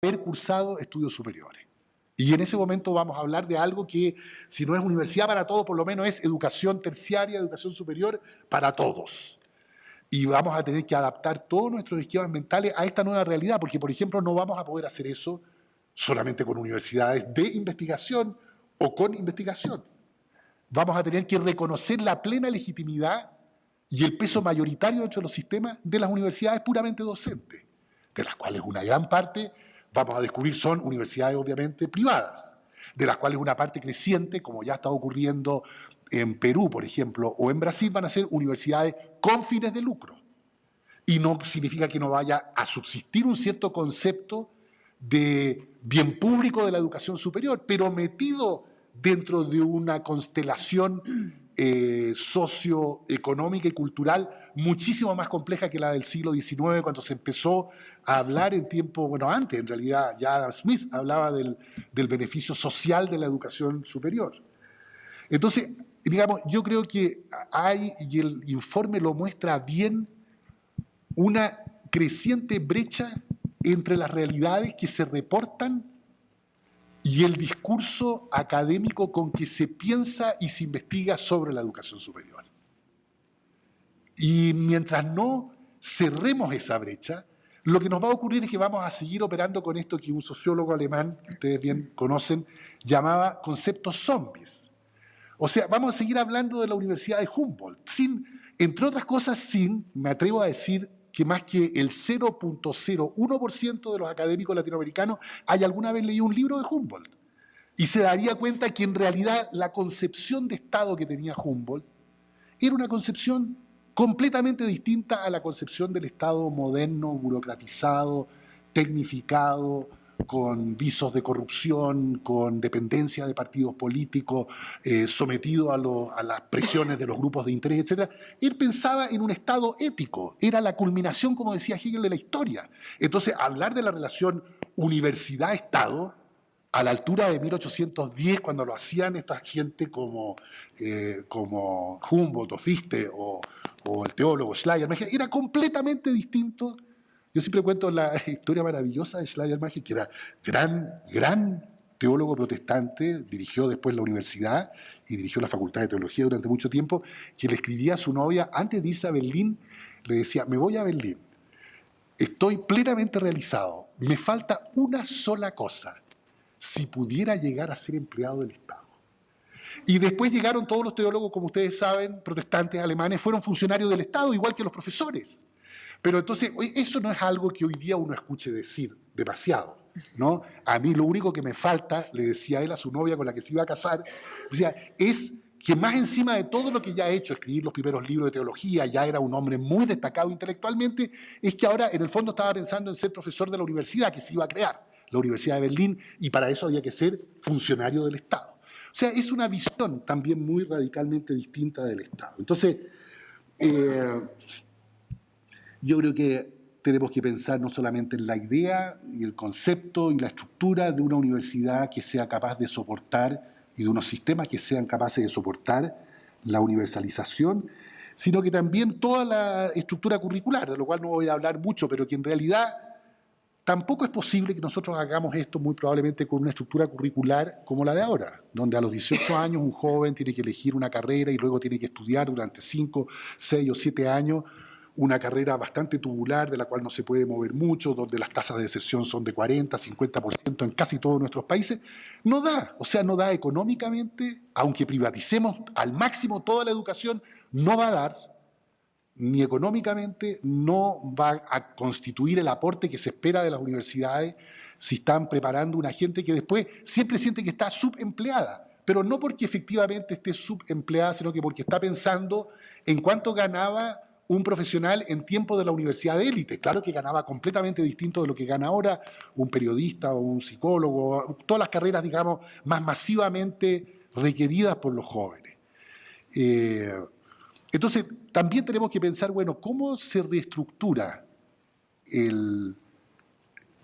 haber cursado estudios superiores. Y en ese momento vamos a hablar de algo que, si no es universidad para todos, por lo menos es educación terciaria, educación superior para todos. Y vamos a tener que adaptar todos nuestros esquemas mentales a esta nueva realidad, porque, por ejemplo, no vamos a poder hacer eso solamente con universidades de investigación o con investigación. Vamos a tener que reconocer la plena legitimidad y el peso mayoritario dentro de los sistemas de las universidades puramente docentes, de las cuales una gran parte, vamos a descubrir, son universidades obviamente privadas, de las cuales una parte creciente, como ya está ocurriendo en Perú, por ejemplo, o en Brasil, van a ser universidades con fines de lucro. Y no significa que no vaya a subsistir un cierto concepto de bien público de la educación superior, pero metido dentro de una constelación socioeconómica y cultural muchísimo más compleja que la del siglo XIX, cuando se empezó a hablar en tiempo, bueno, antes en realidad, ya Adam Smith hablaba del beneficio social de la educación superior. Entonces, digamos, yo creo que hay, y el informe lo muestra bien, una creciente brecha entre las realidades que se reportan y el discurso académico con que se piensa y se investiga sobre la educación superior. Y mientras no cerremos esa brecha, lo que nos va a ocurrir es que vamos a seguir operando con esto que un sociólogo alemán, que ustedes bien conocen, llamaba conceptos zombies. O sea, vamos a seguir hablando de la Universidad de Humboldt, entre otras cosas, me atrevo a decir, que más que el 0.01% de los académicos latinoamericanos haya alguna vez leído un libro de Humboldt. Y se daría cuenta que en realidad la concepción de Estado que tenía Humboldt era una concepción completamente distinta a la concepción del Estado moderno, burocratizado, tecnificado, con visos de corrupción, con dependencia de partidos políticos, sometido a las presiones de los grupos de interés, etc. Él pensaba en un Estado ético, era la culminación, como decía Hegel, de la historia. Entonces, hablar de la relación universidad-Estado, a la altura de 1810, cuando lo hacían esta gente como Humboldt o Fichte o el teólogo Schleiermacher, era completamente distinto. Yo siempre cuento la historia maravillosa de Schleiermacher, que era gran teólogo protestante, dirigió después la universidad y dirigió la Facultad de Teología durante mucho tiempo, que le escribía a su novia, antes de irse a Berlín, le decía, me voy a Berlín, estoy plenamente realizado, me falta una sola cosa, si pudiera llegar a ser empleado del Estado. Y después llegaron todos los teólogos, como ustedes saben, protestantes alemanes, fueron funcionarios del Estado, igual que los profesores. Pero entonces, eso no es algo que hoy día uno escuche decir demasiado, ¿no? A mí lo único que me falta, le decía él a su novia con la que se iba a casar, decía, es que más encima de todo lo que ya ha hecho, escribir los primeros libros de teología, ya era un hombre muy destacado intelectualmente, es que ahora en el fondo estaba pensando en ser profesor de la universidad que se iba a crear, la Universidad de Berlín, y para eso había que ser funcionario del Estado. O sea, es una visión también muy radicalmente distinta del Estado. Entonces, yo creo que tenemos que pensar no solamente en la idea y el concepto y la estructura de una universidad que sea capaz de soportar y de unos sistemas que sean capaces de soportar la universalización, sino que también toda la estructura curricular, de lo cual no voy a hablar mucho, pero que en realidad tampoco es posible que nosotros hagamos esto muy probablemente con una estructura curricular como la de ahora, donde a los 18 años un joven tiene que elegir una carrera y luego tiene que estudiar durante 5, 6 o 7 años una carrera bastante tubular de la cual no se puede mover mucho, donde las tasas de deserción son de 40, 50% en casi todos nuestros países, no da, o sea, no da económicamente, aunque privaticemos al máximo toda la educación, no va a dar, ni económicamente, no va a constituir el aporte que se espera de las universidades si están preparando una gente que después siempre siente que está subempleada, pero no porque efectivamente esté subempleada, sino que porque está pensando en cuánto ganaba un profesional en tiempo de la universidad de élite. Claro que ganaba completamente distinto de lo que gana ahora un periodista o un psicólogo, todas las carreras, digamos, más masivamente requeridas por los jóvenes. Entonces, también tenemos que pensar, bueno, ¿cómo se reestructura,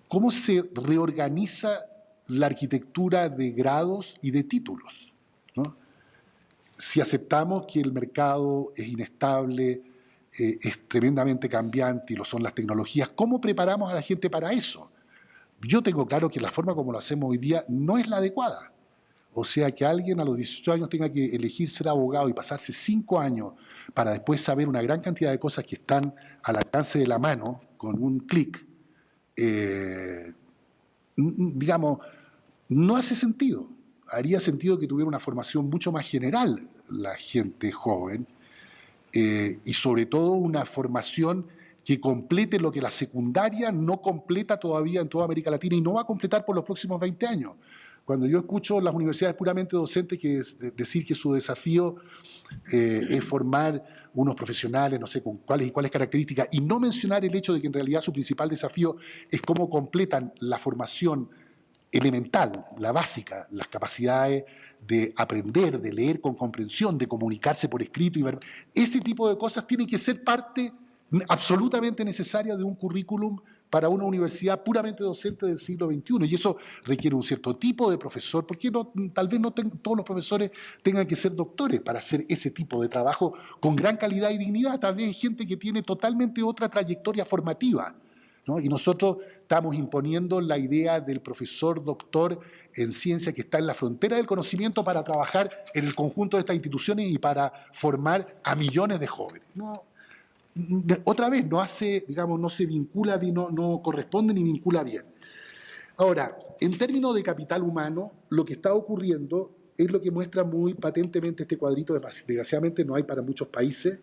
cómo se reorganiza la arquitectura de grados y de títulos, ¿no? Si aceptamos que el mercado es inestable, es tremendamente cambiante y lo son las tecnologías, ¿cómo preparamos a la gente para eso? yo tengo claro que la forma como lo hacemos hoy día no es la adecuada. O sea, que alguien a los 18 años tenga que elegir ser abogado y pasarse 5 años para después saber una gran cantidad de cosas que están al alcance de la mano con un clic, digamos, no hace sentido. Haría sentido que tuviera una formación mucho más general la gente joven y sobre todo una formación que complete lo que la secundaria no completa todavía en toda América Latina y no va a completar por los próximos 20 años. Cuando yo escucho las universidades puramente docentes decir que su desafío es formar unos profesionales, no sé, con cuáles y cuáles características, y no mencionar el hecho de que en realidad su principal desafío es cómo completan la formación elemental, la básica, las capacidades de aprender, de leer con comprensión, de comunicarse por escrito y ver. Ese tipo de cosas tienen que ser parte absolutamente necesaria de un currículum para una universidad puramente docente del siglo XXI. Y eso requiere un cierto tipo de profesor, porque tal vez no todos los profesores tengan que ser doctores para hacer ese tipo de trabajo con gran calidad y dignidad. Tal vez hay gente que tiene totalmente otra trayectoria formativa, ¿no? Y nosotros estamos imponiendo la idea del profesor doctor en ciencia que está en la frontera del conocimiento para trabajar en el conjunto de estas instituciones y para formar a millones de jóvenes. No, otra vez, no hace, digamos, no se vincula bien, no corresponde ni vincula bien. Ahora, en términos de capital humano, lo que está ocurriendo es lo que muestra muy patentemente este cuadrito, desgraciadamente no hay para muchos países,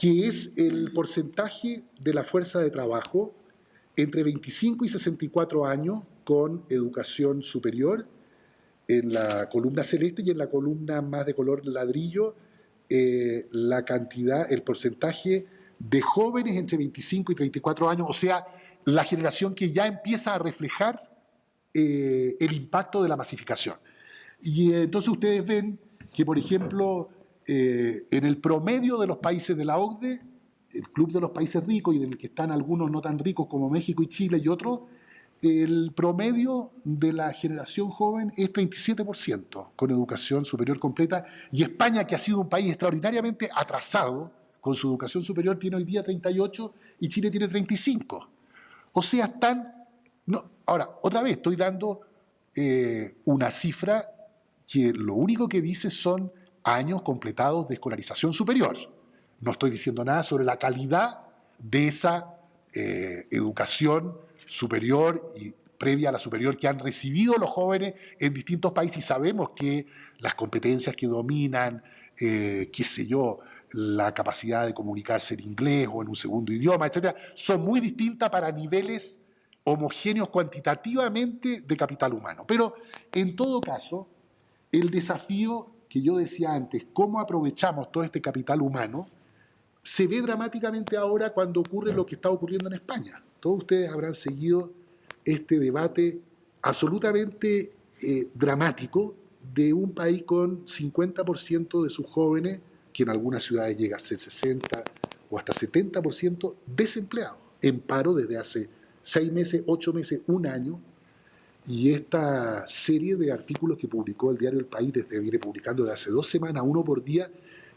que es el porcentaje de la fuerza de trabajo entre 25 y 64 años con educación superior, en la columna celeste, y en la columna más de color ladrillo, la cantidad, el porcentaje de jóvenes entre 25 y 34 años, o sea, la generación que ya empieza a reflejar el impacto de la masificación. Y entonces ustedes ven que, por ejemplo, en el promedio de los países de la OCDE, el club de los países ricos y en el que están algunos no tan ricos como México y Chile y otros, el promedio de la generación joven es 37% con educación superior completa, y España, que ha sido un país extraordinariamente atrasado con su educación superior, tiene hoy día 38% y Chile tiene 35%. O sea, están... No, ahora, otra vez, estoy dando una cifra que lo único que dice son años completados de escolarización superior. No estoy diciendo nada sobre la calidad de esa educación superior y previa a la superior que han recibido los jóvenes en distintos países, y sabemos que las competencias que dominan, qué sé yo, la capacidad de comunicarse en inglés o en un segundo idioma, etcétera, son muy distintas para niveles homogéneos cuantitativamente de capital humano. Pero, en todo caso, el desafío que yo decía antes, cómo aprovechamos todo este capital humano, se ve dramáticamente ahora cuando ocurre lo que está ocurriendo en España. Todos ustedes habrán seguido este debate absolutamente dramático de un país con 50% de sus jóvenes, que en algunas ciudades llega a ser 60 o hasta 70% desempleados, en paro desde hace 6 meses, 8 meses, un año. Y esta serie de artículos que publicó el diario El País, viene publicando desde hace 2 semanas, uno por día,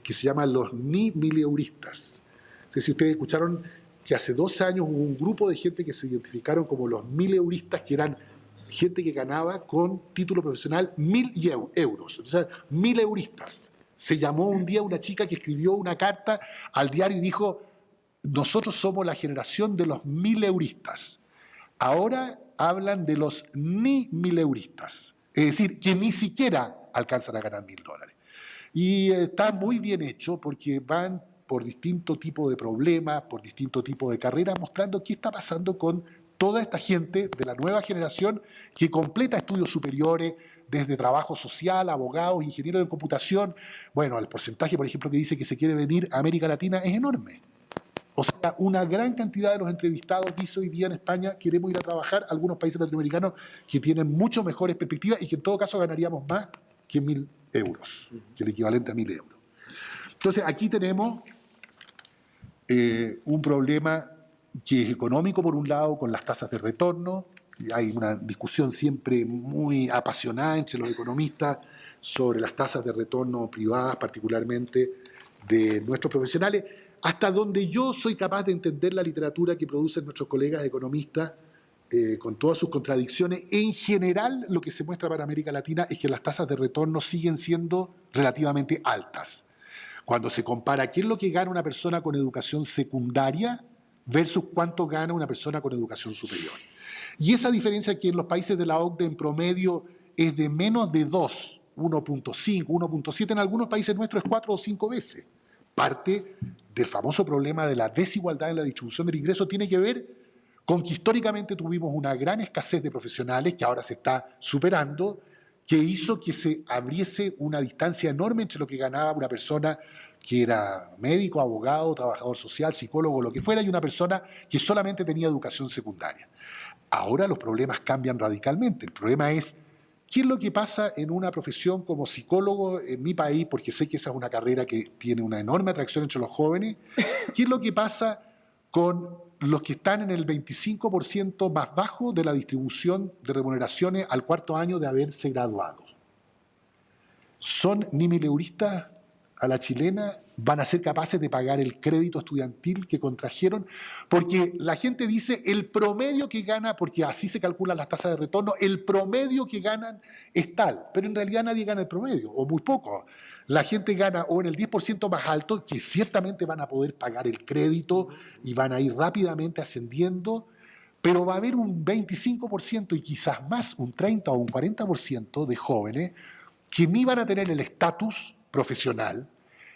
que se llama los ni mileuristas. No sé si ustedes escucharon que hace 2 años hubo un grupo de gente que se identificaron como los mileuristas, que eran gente que ganaba con título profesional 1.000 euros. O sea, mileuristas. Se llamó un día una chica que escribió una carta al diario y dijo: nosotros somos la generación de los mileuristas. Ahora hablan de los ni mileuristas, es decir, que ni siquiera alcanzan a ganar $1.000. Y está muy bien hecho porque van por distinto tipo de problemas, por distinto tipo de carreras, mostrando qué está pasando con toda esta gente de la nueva generación que completa estudios superiores, desde trabajo social, abogados, ingenieros de computación. Bueno, el porcentaje, por ejemplo, que dice que se quiere venir a América Latina es enorme. O sea, una gran cantidad de los entrevistados dice hoy día en España: queremos ir a trabajar a algunos países latinoamericanos que tienen mucho mejores perspectivas y que en todo caso ganaríamos más que 1.000 euros, que el equivalente a 1.000 euros. Entonces, aquí tenemos un problema que es económico, por un lado, con las tasas de retorno. Hay una discusión siempre muy apasionada entre los economistas sobre las tasas de retorno privadas, particularmente de nuestros profesionales. Hasta donde yo soy capaz de entender la literatura que producen nuestros colegas economistas, con todas sus contradicciones, en general lo que se muestra para América Latina es que las tasas de retorno siguen siendo relativamente altas. Cuando se compara qué es lo que gana una persona con educación secundaria versus cuánto gana una persona con educación superior. Y esa diferencia que en los países de la OCDE en promedio es de menos de 2, 1.5, 1.7, en algunos países nuestros es 4 o 5 veces. Parte del famoso problema de la desigualdad en la distribución del ingreso tiene que ver con que históricamente tuvimos una gran escasez de profesionales que ahora se está superando, que hizo que se abriese una distancia enorme entre lo que ganaba una persona que era médico, abogado, trabajador social, psicólogo, lo que fuera, y una persona que solamente tenía educación secundaria. Ahora los problemas cambian radicalmente. El problema es qué es lo que pasa en una profesión como psicólogo en mi país, porque sé que esa es una carrera que tiene una enorme atracción entre los jóvenes. ¿Qué es lo que pasa con los que están en el 25% más bajo de la distribución de remuneraciones al cuarto año de haberse graduado? ¿Son ni mileuristas a la chilena? ¿Van a ser capaces de pagar el crédito estudiantil que contrajeron? Porque la gente dice el promedio que gana, porque así se calculan las tasas de retorno, el promedio que ganan es tal, pero en realidad nadie gana el promedio, o muy poco. La gente gana o en el 10% más alto, que ciertamente van a poder pagar el crédito y van a ir rápidamente ascendiendo, pero va a haber un 25% y quizás más, un 30 o un 40% de jóvenes que ni van a tener el estatus profesional,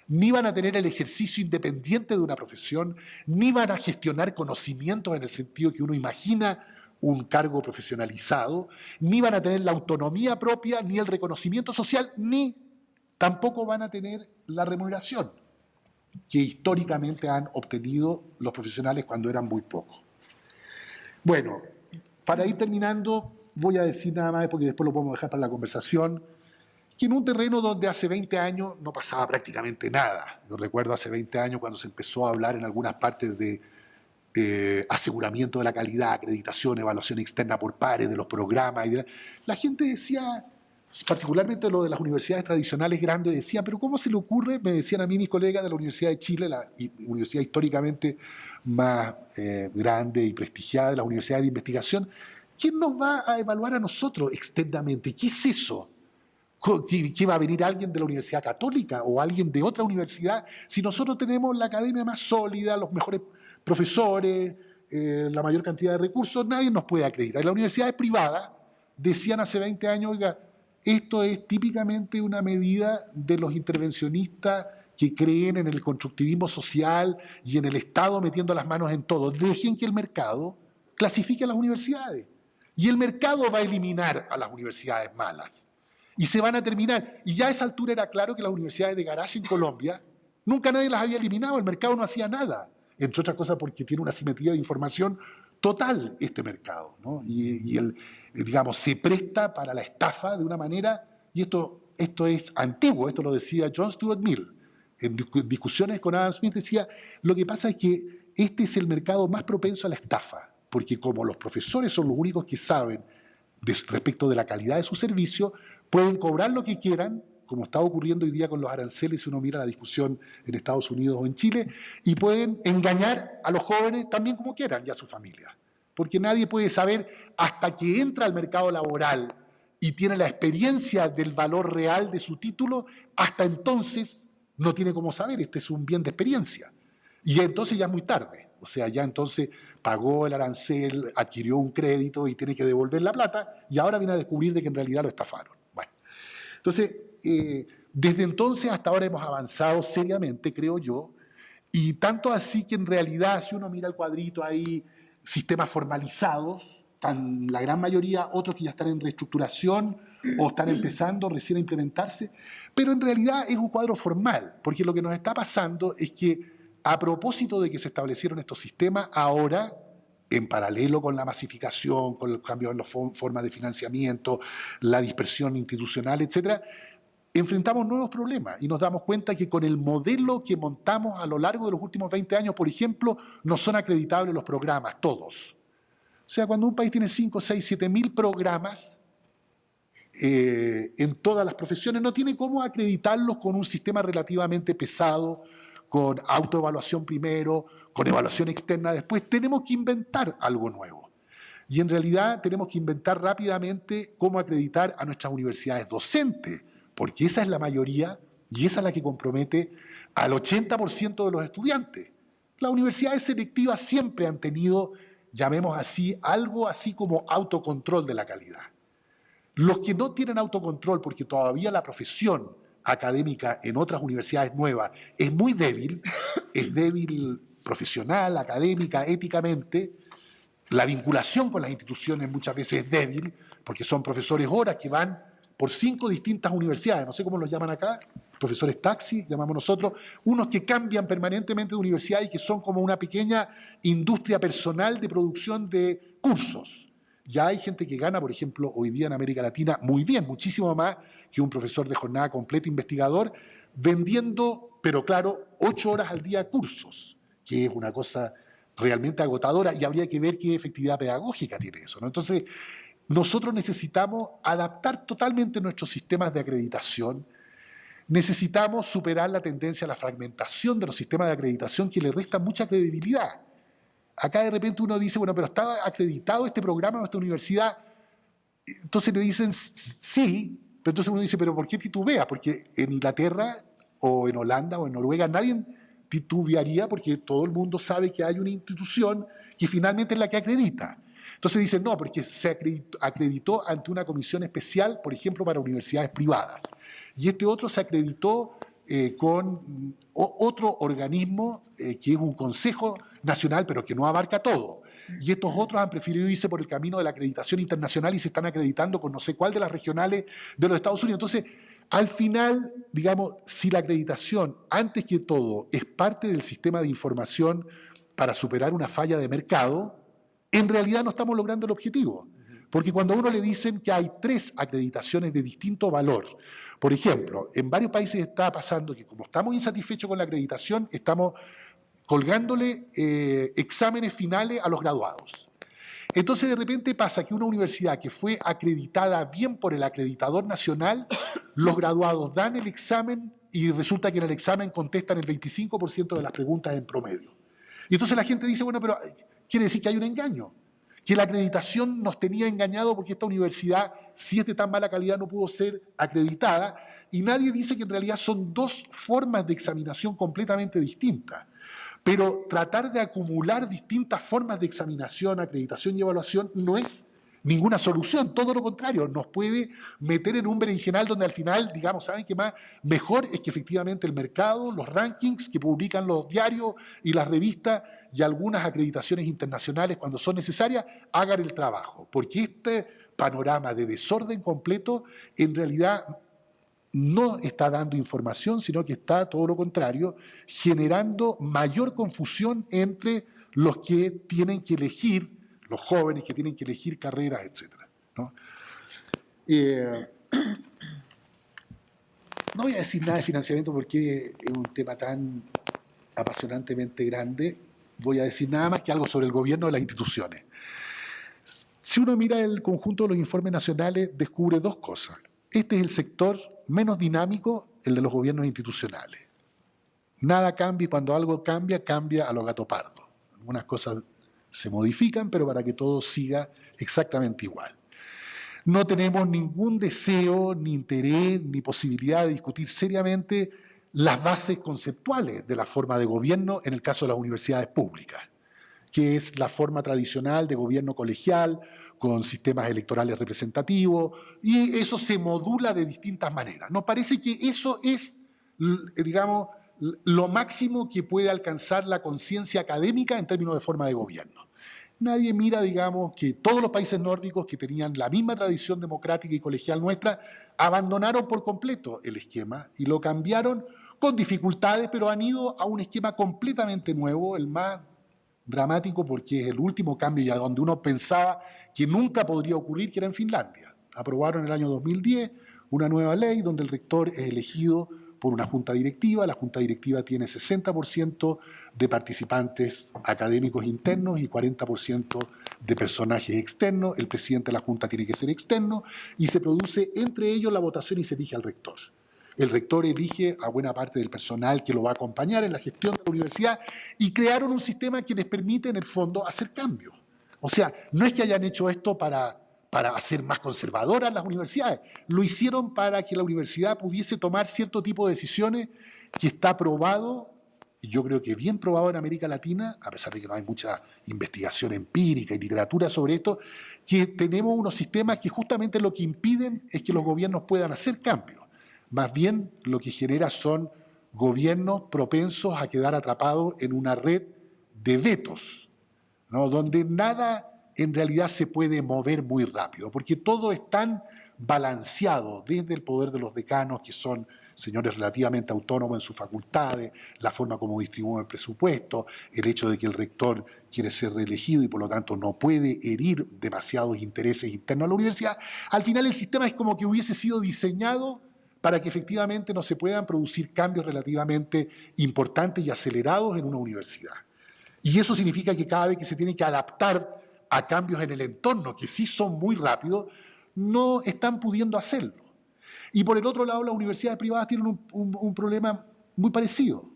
ni van a tener el ejercicio independiente de una profesión, ni van a gestionar conocimientos en el sentido que uno imagina un cargo profesionalizado, ni van a tener la autonomía propia, ni el reconocimiento social, ni tampoco van a tener la remuneración que históricamente han obtenido los profesionales cuando eran muy pocos. Bueno, para ir terminando, voy a decir nada más, porque después lo podemos dejar para la conversación, que en un terreno donde hace 20 años no pasaba prácticamente nada. Yo recuerdo hace 20 años cuando se empezó a hablar en algunas partes de aseguramiento de la calidad, acreditación, evaluación externa por pares de los programas. La gente decía, particularmente lo de las universidades tradicionales grandes, decía, pero ¿cómo se le ocurre? Me decían a mí mis colegas de la Universidad de Chile, la universidad históricamente más grande y prestigiada de las universidades de investigación, ¿quién nos va a evaluar a nosotros externamente? ¿Qué es eso? ¿Qué va a venir alguien de la Universidad Católica o alguien de otra universidad? Si nosotros tenemos la academia más sólida, los mejores profesores, la mayor cantidad de recursos, nadie nos puede acreditar. Las universidades privadas decían hace 20 años, oiga, esto es típicamente una medida de los intervencionistas que creen en el constructivismo social y en el Estado metiendo las manos en todo. Dejen que el mercado clasifique a las universidades. Y el mercado va a eliminar a las universidades malas. Y se van a terminar. Y ya a esa altura era claro que las universidades de garage en Colombia, nunca nadie las había eliminado, el mercado no hacía nada. Entre otras cosas porque tiene una simetría de información total este mercado, ¿no? Y digamos, se presta para la estafa de una manera, y esto es antiguo, esto lo decía John Stuart Mill. En discusiones con Adam Smith decía, lo que pasa es que este es el mercado más propenso a la estafa, porque como los profesores son los únicos que saben respecto de la calidad de su servicio, pueden cobrar lo que quieran, como está ocurriendo hoy día con los aranceles si uno mira la discusión en Estados Unidos o en Chile, y pueden engañar a los jóvenes también como quieran y a su familia. Porque nadie puede saber hasta que entra al mercado laboral y tiene la experiencia del valor real de su título, hasta entonces no tiene cómo saber, este es un bien de experiencia. Y entonces ya es muy tarde, o sea, ya entonces pagó el arancel, adquirió un crédito y tiene que devolver la plata, y ahora viene a descubrir de que en realidad lo estafaron. Bueno, entonces, desde entonces hasta ahora hemos avanzado seriamente, creo yo, y tanto así que en realidad, si uno mira el cuadrito ahí, sistemas formalizados, están la gran mayoría, otros que ya están en reestructuración o están empezando recién a implementarse, pero en realidad es un cuadro formal, porque lo que nos está pasando es que a propósito de que se establecieron estos sistemas, ahora, en paralelo con la masificación, con los cambios en las formas de financiamiento, la dispersión institucional, etc., enfrentamos nuevos problemas y nos damos cuenta que con el modelo que montamos a lo largo de los últimos 20 años, por ejemplo, no son acreditables los programas, todos. O sea, cuando un país tiene 5, 6, 7 mil programas en todas las profesiones, no tiene cómo acreditarlos con un sistema relativamente pesado, con autoevaluación primero, con evaluación externa después. Tenemos que inventar algo nuevo. Y en realidad tenemos que inventar rápidamente cómo acreditar a nuestras universidades docentes, porque esa es la mayoría y esa es la que compromete al 80% de los estudiantes. Las universidades selectivas siempre han tenido, llamemos así, algo así como autocontrol de la calidad. Los que no tienen autocontrol, porque todavía la profesión académica en otras universidades nuevas es muy débil, es débil profesional, académica, éticamente, la vinculación con las instituciones muchas veces es débil, porque son profesores horas que van por 5 distintas universidades, no sé cómo los llaman acá, profesores taxi, llamamos nosotros, unos que cambian permanentemente de universidad y que son como una pequeña industria personal de producción de cursos. Ya hay gente que gana, por ejemplo, hoy día en América Latina muy bien, muchísimo más que un profesor de jornada completa investigador, vendiendo, pero claro, 8 horas al día cursos, que es una cosa realmente agotadora y habría que ver qué efectividad pedagógica tiene eso, ¿no? Entonces, nosotros necesitamos adaptar totalmente nuestros sistemas de acreditación, necesitamos superar la tendencia a la fragmentación de los sistemas de acreditación que le restan mucha credibilidad. Acá de repente uno dice, bueno, pero ¿está acreditado este programa en esta universidad? Entonces le dicen sí, pero entonces uno dice, ¿pero por qué titubea? Porque en Inglaterra o en Holanda o en Noruega nadie titubearía porque todo el mundo sabe que hay una institución que finalmente es la que acredita. Entonces dicen, no, porque se acreditó ante una comisión especial, por ejemplo, para universidades privadas. Y este otro se acreditó con otro organismo que es un Consejo Nacional, pero que no abarca todo. Y estos otros han preferido irse por el camino de la acreditación internacional y se están acreditando con no sé cuál de las regionales de los Estados Unidos. Entonces, al final, digamos, si la acreditación, antes que todo, es parte del sistema de información para superar una falla de mercado, en realidad no estamos logrando el objetivo. Porque cuando a uno le dicen que hay 3 acreditaciones de distinto valor, por ejemplo, en varios países está pasando que como estamos insatisfechos con la acreditación, estamos colgándole exámenes finales a los graduados. Entonces de repente pasa que una universidad que fue acreditada bien por el acreditador nacional, los graduados dan el examen y resulta que en el examen contestan el 25% de las preguntas en promedio. Y entonces la gente dice, bueno, pero quiere decir que hay un engaño, que la acreditación nos tenía engañado porque esta universidad, si es de tan mala calidad, no pudo ser acreditada, y nadie dice que en realidad son 2 formas de examinación completamente distintas. Pero tratar de acumular distintas formas de examinación, acreditación y evaluación no es ninguna solución, todo lo contrario, nos puede meter en un berenjenal donde al final, digamos, ¿saben qué más? Mejor es que efectivamente el mercado, los rankings que publican los diarios y las revistas y algunas acreditaciones internacionales cuando son necesarias, hagan el trabajo, porque este panorama de desorden completo en realidad no está dando información, sino que está, todo lo contrario, generando mayor confusión entre los que tienen que elegir, los jóvenes que tienen que elegir carreras, etc., ¿no? No voy a decir nada de financiamiento porque es un tema tan apasionantemente grande. Voy a decir nada más que algo sobre el gobierno de las instituciones. Si uno mira el conjunto de los informes nacionales, descubre 2 cosas. Este es el sector menos dinámico, el de los gobiernos institucionales. Nada cambia y cuando algo cambia, cambia a lo gato pardo. Algunas cosas se modifican, pero para que todo siga exactamente igual. No tenemos ningún deseo, ni interés, ni posibilidad de discutir seriamente las bases conceptuales de la forma de gobierno en el caso de las universidades públicas, que es la forma tradicional de gobierno colegial, con sistemas electorales representativos, y eso se modula de distintas maneras. Nos parece que eso es, digamos, lo máximo que puede alcanzar la conciencia académica en términos de forma de gobierno. Nadie mira, digamos, que todos los países nórdicos que tenían la misma tradición democrática y colegial nuestra abandonaron por completo el esquema y lo cambiaron con dificultades, pero han ido a un esquema completamente nuevo, el más dramático porque es el último cambio ya donde uno pensaba que nunca podría ocurrir, que era en Finlandia. Aprobaron en el año 2010 una nueva ley donde el rector es elegido por una junta directiva. La junta directiva tiene 60% de participantes académicos internos y 40% de personajes externos. El presidente de la junta tiene que ser externo y se produce entre ellos la votación y se elige al rector. El rector elige a buena parte del personal que lo va a acompañar en la gestión de la universidad y crearon un sistema que les permite, en el fondo, hacer cambios. O sea, no es que hayan hecho esto para hacer más conservadoras las universidades, lo hicieron para que la universidad pudiese tomar cierto tipo de decisiones que está probado, y yo creo que bien probado en América Latina, a pesar de que no hay mucha investigación empírica y literatura sobre esto, que tenemos unos sistemas que justamente lo que impiden es que los gobiernos puedan hacer cambios. Más bien lo que genera son gobiernos propensos a quedar atrapados en una red de vetos, ¿no? Donde nada en realidad se puede mover muy rápido, porque todo es tan balanceado desde el poder de los decanos, que son señores relativamente autónomos en sus facultades, la forma como distribuyen el presupuesto, el hecho de que el rector quiere ser reelegido y por lo tanto no puede herir demasiados intereses internos a la universidad. Al final el sistema es como que hubiese sido diseñado para que efectivamente no se puedan producir cambios relativamente importantes y acelerados en una universidad. Y eso significa que cada vez que se tiene que adaptar a cambios en el entorno, que sí son muy rápidos, no están pudiendo hacerlo. Y por el otro lado, las universidades privadas tienen un problema muy parecido.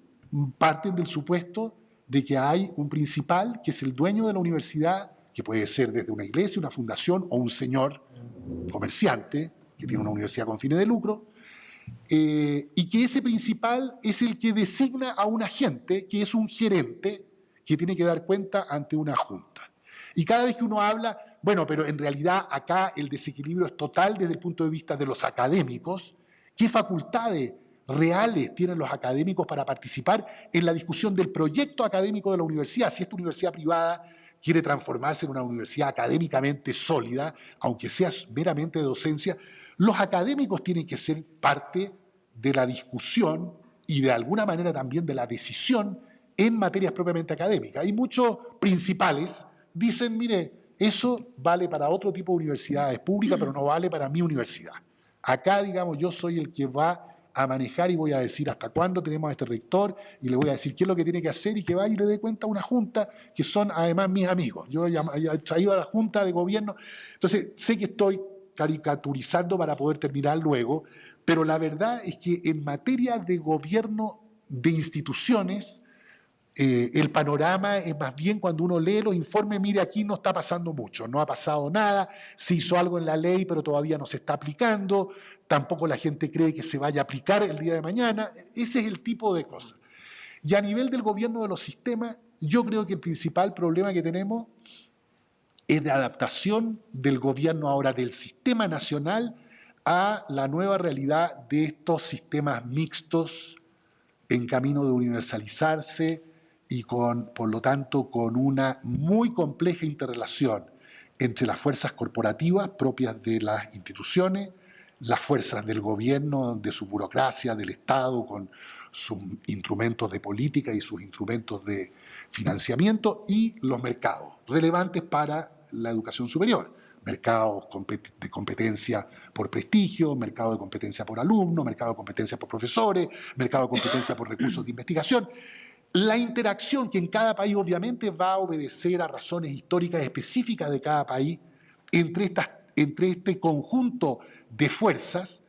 Parten del supuesto de que hay un principal, que es el dueño de la universidad, que puede ser desde una iglesia, una fundación o un señor comerciante que tiene una universidad con fines de lucro, y que ese principal es el que designa a un agente, que es un gerente, que tiene que dar cuenta ante una junta. Y cada vez que uno habla, bueno, pero en realidad acá el desequilibrio es total desde el punto de vista de los académicos, ¿qué facultades reales tienen los académicos para participar en la discusión del proyecto académico de la universidad? Si esta universidad privada quiere transformarse en una universidad académicamente sólida, aunque sea meramente de docencia, los académicos tienen que ser parte de la discusión y de alguna manera también de la decisión en materias propiamente académicas. Y muchos principales dicen, mire, eso vale para otro tipo de universidades públicas, pero no vale para mi universidad. Acá, digamos, yo soy el que va a manejar y voy a decir hasta cuándo tenemos a este rector y le voy a decir qué es lo que tiene que hacer y que vaya y le dé cuenta a una junta que son además mis amigos. Yo he traído a la junta de gobierno. Entonces, sé que estoy caricaturizando para poder terminar luego, pero la verdad es que en materia de gobierno de instituciones, el panorama es más bien cuando uno lee los informes, mire, aquí no está pasando mucho, no ha pasado nada, se hizo algo en la ley pero todavía no se está aplicando, tampoco la gente cree que se vaya a aplicar el día de mañana, ese es el tipo de cosas. Y a nivel del gobierno de los sistemas, yo creo que el principal problema que tenemos es de adaptación del gobierno ahora del sistema nacional a la nueva realidad de estos sistemas mixtos en camino de universalizarse y por lo tanto, con una muy compleja interrelación entre las fuerzas corporativas propias de las instituciones, las fuerzas del gobierno, de su burocracia, del Estado, con sus instrumentos de política y sus instrumentos de financiamiento, y los mercados relevantes para la educación superior. Mercados de competencia por prestigio, mercado de competencia por alumnos, mercado de competencia por profesores, mercado de competencia por recursos de investigación. La interacción que en cada país obviamente va a obedecer a razones históricas específicas de cada país entre este conjunto de fuerzas.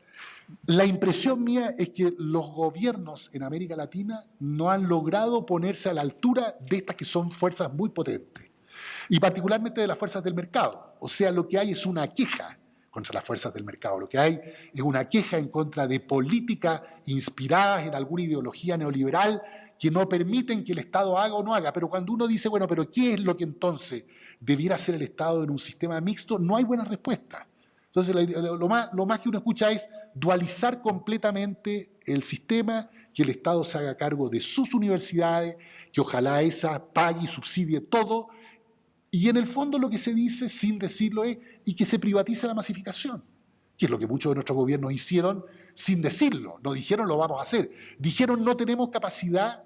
La impresión mía es que los gobiernos en América Latina no han logrado ponerse a la altura de estas que son fuerzas muy potentes, y particularmente de las fuerzas del mercado. O sea, lo que hay es una queja contra las fuerzas del mercado, lo que hay es una queja en contra de políticas inspiradas en alguna ideología neoliberal que no permiten que el Estado haga o no haga. Pero cuando uno dice, bueno, pero ¿qué es lo que entonces debiera hacer el Estado en un sistema mixto? No hay buena respuesta. Entonces, lo más que uno escucha es dualizar completamente el sistema, que el Estado se haga cargo de sus universidades, que ojalá esa pague y subsidie todo, y en el fondo lo que se dice, sin decirlo, es y que se privatice la masificación, que es lo que muchos de nuestros gobiernos hicieron sin decirlo. No dijeron lo vamos a hacer, dijeron no tenemos capacidad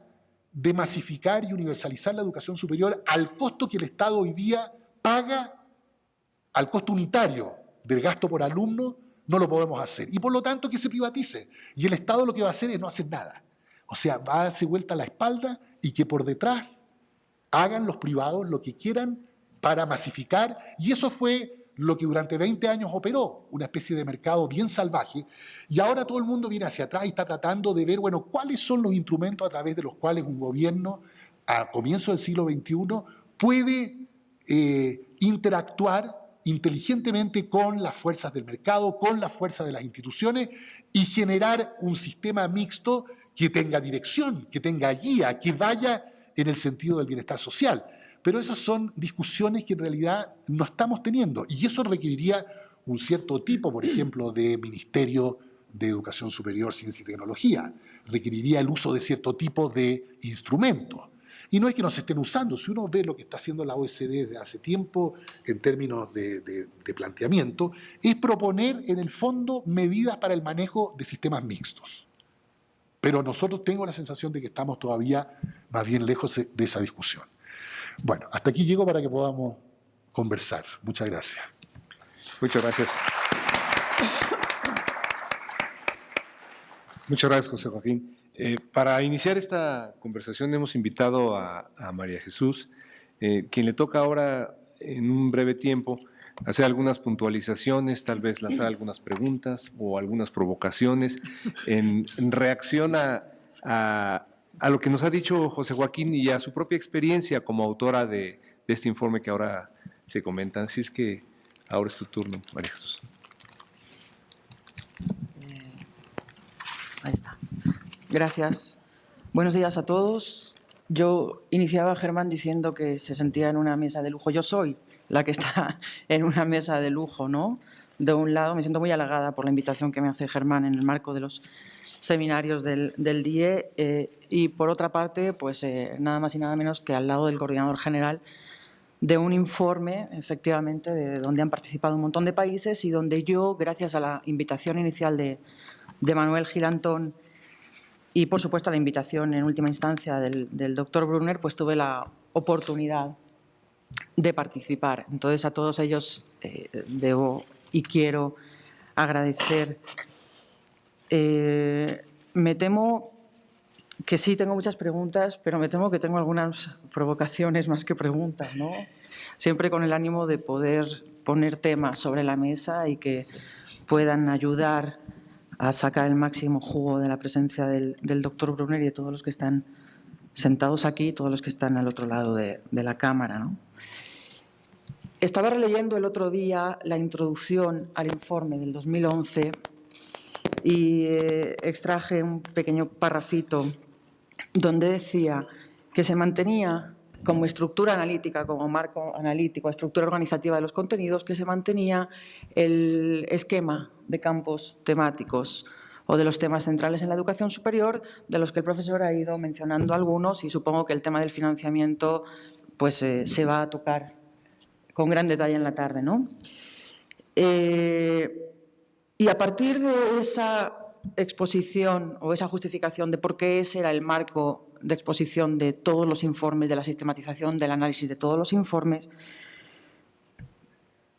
de masificar y universalizar la educación superior al costo que el Estado hoy día paga, al costo unitario del gasto por alumno, no lo podemos hacer. Y por lo tanto que se privatice. Y el Estado lo que va a hacer es no hacer nada. O sea, va a darse vuelta a la espalda y que por detrás hagan los privados lo que quieran para masificar. Y eso fue lo que durante 20 años operó, una especie de mercado bien salvaje, y ahora todo el mundo viene hacia atrás y está tratando de ver, bueno, cuáles son los instrumentos a través de los cuales un gobierno a comienzos del siglo XXI puede interactuar inteligentemente con las fuerzas del mercado, con las fuerzas de las instituciones y generar un sistema mixto que tenga dirección, que tenga guía, que vaya en el sentido del bienestar social. Pero esas son discusiones que en realidad no estamos teniendo y eso requeriría un cierto tipo, por ejemplo, de Ministerio de Educación Superior, Ciencia y Tecnología. Requeriría el uso de cierto tipo de instrumentos. Y no es que no se estén usando. Si uno ve lo que está haciendo la OECD desde hace tiempo en términos de planteamiento, es proponer en el fondo medidas para el manejo de sistemas mixtos. Pero nosotros tengo la sensación de que estamos todavía más bien lejos de esa discusión. Bueno, hasta aquí llego para que podamos conversar. Muchas gracias. Muchas gracias. Muchas gracias, José Joaquín. Para iniciar esta conversación hemos invitado a María Jesús, quien le toca ahora, en un breve tiempo, hacer algunas puntualizaciones, tal vez lanzar algunas preguntas o algunas provocaciones en reacción a lo que nos ha dicho José Joaquín y a su propia experiencia como autora de este informe que ahora se comenta. Así es que ahora es tu turno, María Jesús. Ahí está. Gracias. Buenos días a todos. Yo iniciaba, Germán, diciendo que se sentía en una mesa de lujo. Yo soy la que está en una mesa de lujo, ¿no? De un lado, me siento muy halagada por la invitación que me hace Germán en el marco de los seminarios del DIE y, por otra parte, pues nada más y nada menos que al lado del coordinador general de un informe, efectivamente, de donde han participado un montón de países y donde yo, gracias a la invitación inicial de Manuel Gilantón y, por supuesto, a la invitación en última instancia del doctor Brunner, pues tuve la oportunidad de participar. Entonces, a todos ellos debo y quiero agradecer. Me temo que sí tengo muchas preguntas, pero me temo que tengo algunas provocaciones más que preguntas, ¿no? Siempre con el ánimo de poder poner temas sobre la mesa y que puedan ayudar a sacar el máximo jugo de la presencia del doctor Brunner y de todos los que están sentados aquí y todos los que están al otro lado de la cámara, ¿no? Estaba releyendo el otro día la introducción al informe del 2011 y extraje un pequeño parrafito donde decía que se mantenía como estructura analítica, como marco analítico, estructura organizativa de los contenidos, que se mantenía el esquema de campos temáticos o de los temas centrales en la educación superior, de los que el profesor ha ido mencionando algunos y supongo que el tema del financiamiento pues, se va a tocar con gran detalle en la tarde, ¿no? Y a partir de esa exposición o esa justificación de por qué ese era el marco de exposición de todos los informes, de la sistematización, del análisis de todos los informes,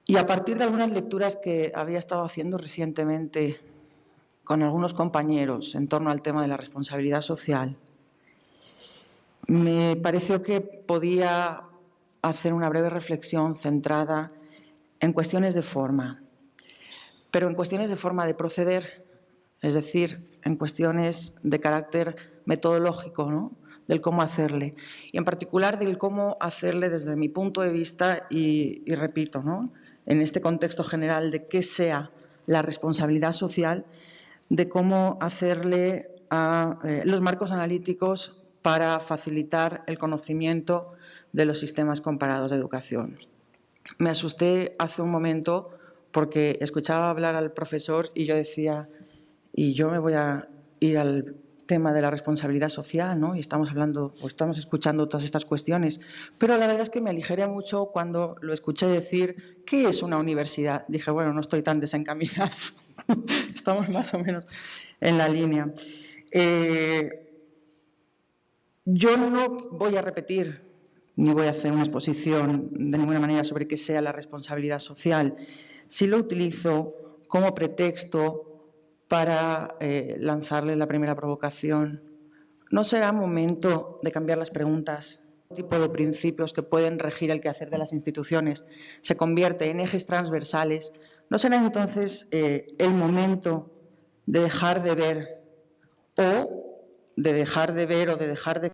y a partir de algunas lecturas que había estado haciendo recientemente con algunos compañeros en torno al tema de la responsabilidad social, me pareció que podía hacer una breve reflexión centrada en cuestiones de forma, pero en cuestiones de forma de proceder, es decir, en cuestiones de carácter metodológico, ¿no? Del cómo hacerle. Y en particular del cómo hacerle desde mi punto de vista y repito, ¿no? En este contexto general de qué sea la responsabilidad social, de cómo hacerle a los marcos analíticos para facilitar el conocimiento de los sistemas comparados de educación. Me asusté hace un momento porque escuchaba hablar al profesor y yo decía, y yo me voy a ir al tema de la responsabilidad social, ¿no? Y estamos hablando o estamos escuchando todas estas cuestiones, pero la verdad es que me aligeré mucho cuando lo escuché decir ¿qué es una universidad? Dije, bueno, no estoy tan desencaminada, estamos más o menos en la línea. Yo no voy a repetir ni voy a hacer una exposición de ninguna manera sobre qué sea la responsabilidad social. Sí lo utilizo como pretexto para lanzarle la primera provocación. ¿No será momento de cambiar las preguntas? El tipo de principios que pueden regir el quehacer de las instituciones se convierte en ejes transversales. ¿No será entonces el momento de dejar de ver o de dejar de